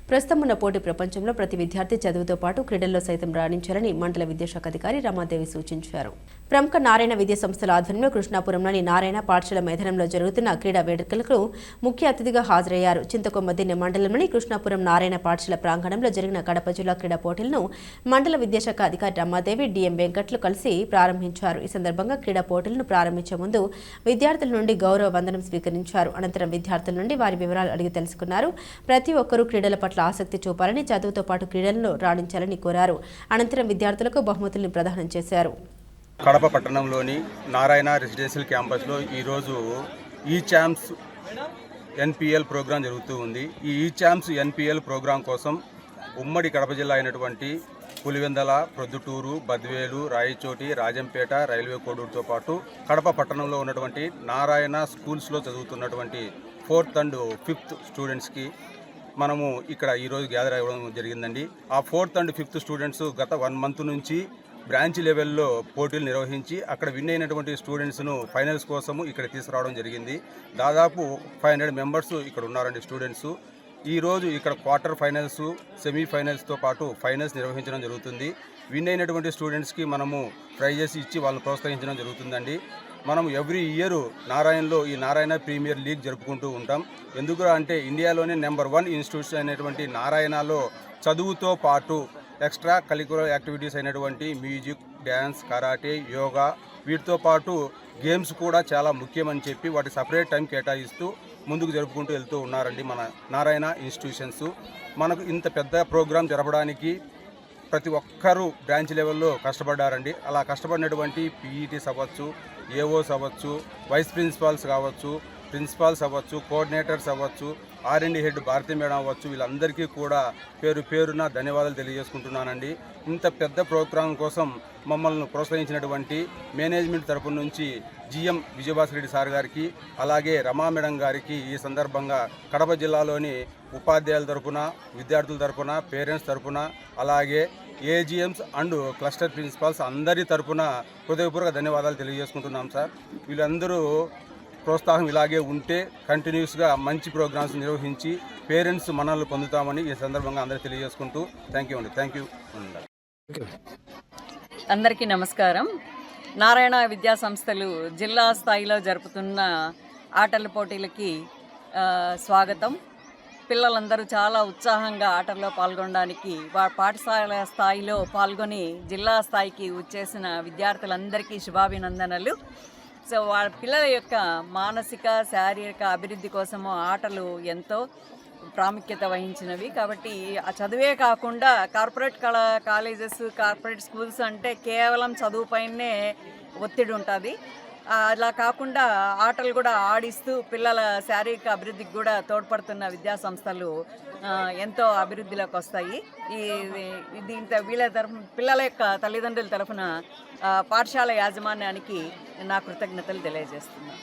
ప్రస్తుతం ఉన్న పోటీ ప్రపంచంలో ప్రతి విద్యార్థి చదువుతో పాటు క్రీడల్లో సైతం రాణించాలని మండల విద్యాశాఖ అధికారి రమాదేవి సూచించారు. ప్రముఖ నారాయణ విద్యా సంస్థల ఆధ్వర్యంలో కృష్ణాపురంలోని నారాయణ పాఠశాల మైదానంలో జరుగుతున్న క్రీడా వేడుకలకు ముఖ్య అతిథిగా హాజరయ్యారు. చింతకొమ్మదిన్నె మండలంలోని కృష్ణాపురం నారాయణ పాఠశాల ప్రాంగణంలో జరిగిన కడప జిల్లా క్రీడా పోటీలను మండల విద్యాశాఖ అధికారి రమాదేవి, డిఎం వెంకట్లు కలిసి ప్రారంభించారు. ఈ సందర్భంగా క్రీడా పోటీలను ప్రారంభించే ముందు విద్యార్థుల నుండి గౌరవ వందనం స్వీకరించారు. అనంతరం విద్యార్థుల నుండి వారి వివరాలు అడిగి తెలుసుకున్నారు. ప్రతి ఒక్కరూ క్రీడల పట్ల ఆసక్తి చూపాలని, చదువుతో పాటు క్రీడలను రాణించాలని కోరారు. అనంతరం విద్యార్థులకు బహుమతులను ప్రదానం చేశారు. కడప పట్టణంలోని నారాయణ రెసిడెన్షియల్ క్యాంపస్లో ఈరోజు ఈ ఛాంప్స్ ఎన్పిఎల్ ప్రోగ్రాం జరుగుతూ ఉంది. ఈ ఛాంప్స్ ఎన్పిఎల్ ప్రోగ్రాం కోసం ఉమ్మడి కడప జిల్లా అయినటువంటి పులివెందల, ప్రొద్దుటూరు, బద్వేలు, రాయచోటి, రాజంపేట, రైల్వే కోడూరుతో పాటు కడప పట్టణంలో ఉన్నటువంటి నారాయణ స్కూల్స్లో చదువుతున్నటువంటి 4th and 5th స్టూడెంట్స్కి మనము ఇక్కడ ఈరోజు గ్యాదర్ అవ్వడం జరిగిందండి. ఆ 4th and 5th స్టూడెంట్స్ గత 1 month నుంచి బ్రాంచ్ లెవెల్లో పోటీలు నిర్వహించి అక్కడ విన్ అయినటువంటి స్టూడెంట్స్ను ఫైనల్స్ కోసము ఇక్కడ తీసుకురావడం జరిగింది. దాదాపు 500 మెంబర్స్ ఇక్కడ ఉన్నారండి స్టూడెంట్స్. ఈరోజు ఇక్కడ క్వార్టర్ ఫైనల్స్, సెమీఫైనల్స్తో పాటు ఫైనల్స్ నిర్వహించడం జరుగుతుంది. విన్ అయినటువంటి స్టూడెంట్స్కి మనము ప్రైజెస్ ఇచ్చి వాళ్ళని ప్రోత్సహించడం జరుగుతుందండి. మనం ఎవ్రీ ఇయర్ నారాయణలో ఈ నారాయణ ప్రీమియర్ లీగ్ జరుపుకుంటూ ఉంటాం. ఎందుకు అంటే ఇండియాలోనే నెంబర్ 1 ఇన్స్టిట్యూషన్ అయినటువంటి నారాయణలో చదువుతో పాటు ఎక్స్ట్రా కరిక్యులర్ యాక్టివిటీస్ అయినటువంటి మ్యూజిక్, డ్యాన్స్, కరాటే, యోగా వీటితో పాటు గేమ్స్ కూడా చాలా ముఖ్యమని చెప్పి వాటి సపరేట్ టైం కేటాయిస్తూ ముందుకు జరుపుకుంటూ వెళ్తూ ఉన్నారండి మన నారాయణ ఇన్స్టిట్యూషన్స్. మనకు ఇంత పెద్ద ప్రోగ్రాం జరపడానికి ప్రతి ఒక్కరూ బ్రాంచ్ లెవెల్లో కష్టపడ్డారండి. అలా కష్టపడినటువంటి పీఈటీస్ అవ్వచ్చు, ఏఓస్ అవ్వచ్చు, వైస్ ప్రిన్సిపాల్స్ కావచ్చు, ప్రిన్సిపాల్స్ అవ్వచ్చు, కోఆర్డినేటర్స్ అవ్వచ్చు, R&D హెడ్ భారతీ మేడం అవ్వచ్చు, వీళ్ళందరికీ కూడా పేరు పేరున ధన్యవాదాలు తెలియజేసుకుంటున్నానండి. ఇంత పెద్ద ప్రోగ్రాం కోసం మమ్మల్ని ప్రోత్సహించినటువంటి మేనేజ్మెంట్ తరపు నుంచి GM విజయభాస్కర్ రెడ్డి సార్ గారికి, అలాగే రమా మేడం గారికి ఈ సందర్భంగా కడప జిల్లాలోని ఉపాధ్యాయుల తరపున, విద్యార్థుల తరపున, పేరెంట్స్ తరపున, అలాగే AGMs అండ్ క్లస్టర్ ప్రిన్సిపాల్స్ అందరి తరపున హృదయపూర్వక ధన్యవాదాలు తెలియజేసుకుంటున్నాం సార్. వీళ్ళందరూ ప్రోత్సాహం ఇలాగే ఉంటే కంటిన్యూస్గా మంచి ప్రోగ్రామ్స్ నిర్వహించి పేరెంట్స్ మనల్ని పొందుతామని ఈ సందర్భంగా అందరికీ తెలియజేసుకుంటూ థ్యాంక్ యూ. అందరికీ నమస్కారం. నారాయణ విద్యా సంస్థలు జిల్లా స్థాయిలో జరుపుతున్న ఆటల పోటీలకి స్వాగతం. పిల్లలందరూ చాలా ఉత్సాహంగా ఆటల్లో పాల్గొనడానికి పాఠశాల స్థాయిలో పాల్గొని జిల్లా స్థాయికి వచ్చేసిన విద్యార్థులందరికీ శుభాభినందనలు. సో వాళ్ళ పిల్లల యొక్క మానసిక, శారీరక అభివృద్ధి కోసము ఆటలు ఎంతో ప్రాముఖ్యత వహించినవి. కాబట్టి ఆ చదువే కాకుండా కార్పొరేట్ కాలేజెస్, కార్పొరేట్ స్కూల్స్ అంటే కేవలం చదువుపైనే ఒత్తిడి ఉంటుంది. అలా కాకుండా ఆటలు కూడా ఆడిస్తూ పిల్లల శారీరక అభివృద్ధికి కూడా తోడ్పడుతున్న విద్యా సంస్థలు ఎంతో అభివృద్ధిలోకి వస్తాయి. దీంతో వీళ్ళ తరఫున, పిల్లల యొక్క తల్లిదండ్రుల తరఫున పాఠశాల యాజమాన్యానికి నా కృతజ్ఞతలు తెలియజేస్తున్నాను.